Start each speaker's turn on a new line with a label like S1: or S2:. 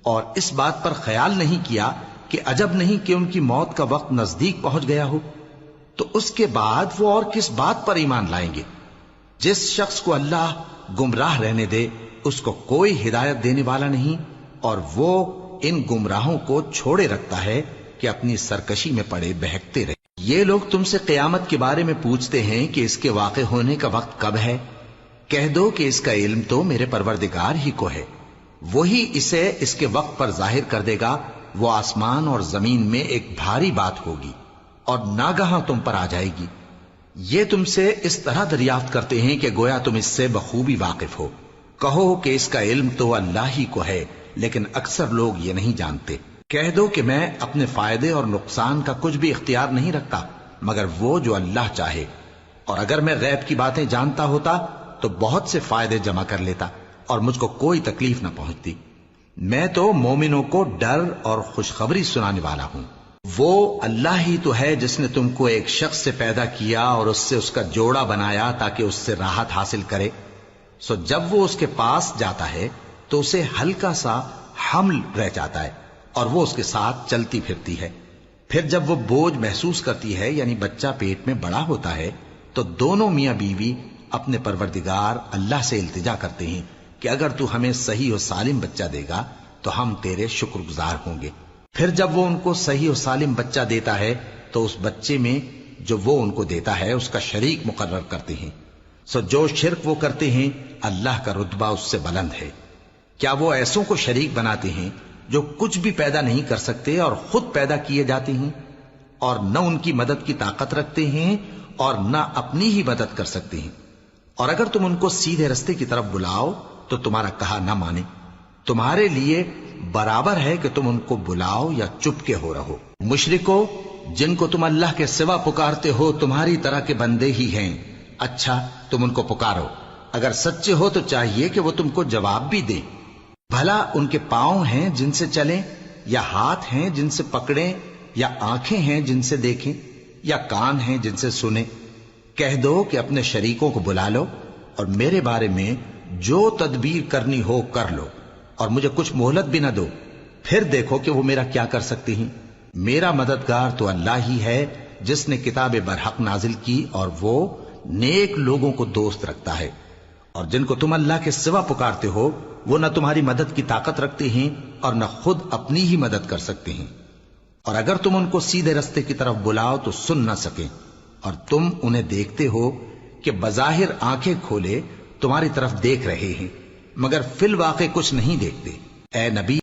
S1: اور اس بات پر خیال نہیں کیا کہ عجب نہیں کہ ان کی موت کا وقت نزدیک پہنچ گیا ہو، تو اس کے بعد وہ اور کس بات پر ایمان لائیں گے؟ جس شخص کو اللہ گمراہ رہنے دے اس کو کوئی ہدایت دینے والا نہیں، اور وہ ان گمراہوں کو چھوڑے رکھتا ہے کہ اپنی سرکشی میں پڑے بہکتے رہے۔ یہ لوگ تم سے قیامت کے بارے میں پوچھتے ہیں کہ اس کے واقع ہونے کا وقت کب ہے؟ کہہ دو کہ اس کا علم تو میرے پروردگار ہی کو ہے، وہی اسے اس کے وقت پر ظاہر کر دے گا۔ وہ آسمان اور زمین میں ایک بھاری بات ہوگی اور ناگہاں تم پر آ جائے گی۔ یہ تم سے اس طرح دریافت کرتے ہیں کہ گویا تم اس سے بخوبی واقف ہو۔ کہو کہ اس کا علم تو اللہ ہی کو ہے، لیکن اکثر لوگ یہ نہیں جانتے۔ کہہ دو کہ میں اپنے فائدے اور نقصان کا کچھ بھی اختیار نہیں رکھتا مگر وہ جو اللہ چاہے، اور اگر میں غیب کی باتیں جانتا ہوتا تو بہت سے فائدے جمع کر لیتا اور مجھ کو کوئی تکلیف نہ پہنچتی۔ میں تو مومنوں کو ڈر اور خوشخبری سنانے والا ہوں۔ وہ اللہ ہی تو ہے جس نے تم کو ایک شخص سے پیدا کیا اور اس سے اس کا جوڑا بنایا تاکہ اس سے راحت حاصل کرے۔ سو جب وہ اس کے پاس جاتا ہے تو اسے ہلکا سا حمل رہ جاتا ہے اور وہ اس کے ساتھ چلتی پھرتی ہے۔ پھر جب وہ بوجھ محسوس کرتی ہے یعنی بچہ پیٹ میں بڑا ہوتا ہے تو دونوں میاں بیوی اپنے پروردگار اللہ سے التجا کرتے ہیں کہ اگر تو ہمیں صحیح و سالم بچہ دے گا تو ہم تیرے شکر گزار ہوں گے۔ پھر جب وہ ان کو صحیح و سالم بچہ دیتا ہے تو اس بچے میں جو وہ ان کو دیتا ہے اس کا شریک مقرر کرتے ہیں۔ سو جو شرک وہ کرتے ہیں اللہ کا رتبہ اس سے بلند ہے۔ کیا وہ ایسوں کو شریک بناتے ہیں جو کچھ بھی پیدا نہیں کر سکتے اور خود پیدا کیے جاتے ہیں، اور نہ ان کی مدد کی طاقت رکھتے ہیں اور نہ اپنی ہی مدد کر سکتے ہیں؟ اور اگر تم ان کو سیدھے رستے کی طرف بلاؤ تو تمہارا کہا نہ مانے، تمہارے لیے برابر ہے کہ تم ان کو بلاؤ یا چپ کے ہو رہو۔ مشرکو، جن کو تم اللہ کے سوا پکارتے ہو تمہاری طرح کے بندے ہی ہیں، اچھا تم ان کو پکارو، اگر سچے ہو تو چاہیے کہ وہ تم کو جواب بھی دیں۔ بھلا ان کے پاؤں ہیں جن سے چلیں، یا ہاتھ ہیں جن سے پکڑیں، یا آنکھیں ہیں جن سے دیکھیں، یا کان ہیں جن سے سنیں؟ کہہ دو کہ اپنے شریکوں کو بلا لو اور میرے بارے میں جو تدبیر کرنی ہو کر لو، اور مجھے کچھ مہلت بھی نہ دو، پھر دیکھو کہ وہ میرا کیا کر سکتے ہیں۔ میرا مددگار تو اللہ ہی ہے جس نے کتاب برحق نازل کی، اور وہ نیک لوگوں کو دوست رکھتا ہے۔ اور جن کو تم اللہ کے سوا پکارتے ہو وہ نہ تمہاری مدد کی طاقت رکھتے ہیں اور نہ خود اپنی ہی مدد کر سکتے ہیں، اور اگر تم ان کو سیدھے رستے کی طرف بلاؤ تو سن نہ سکیں، اور تم انہیں دیکھتے ہو کہ بظاہر آنکھیں کھولے تمہاری طرف دیکھ رہے ہیں مگر فی الواقع کچھ نہیں دیکھتے۔ اے نبی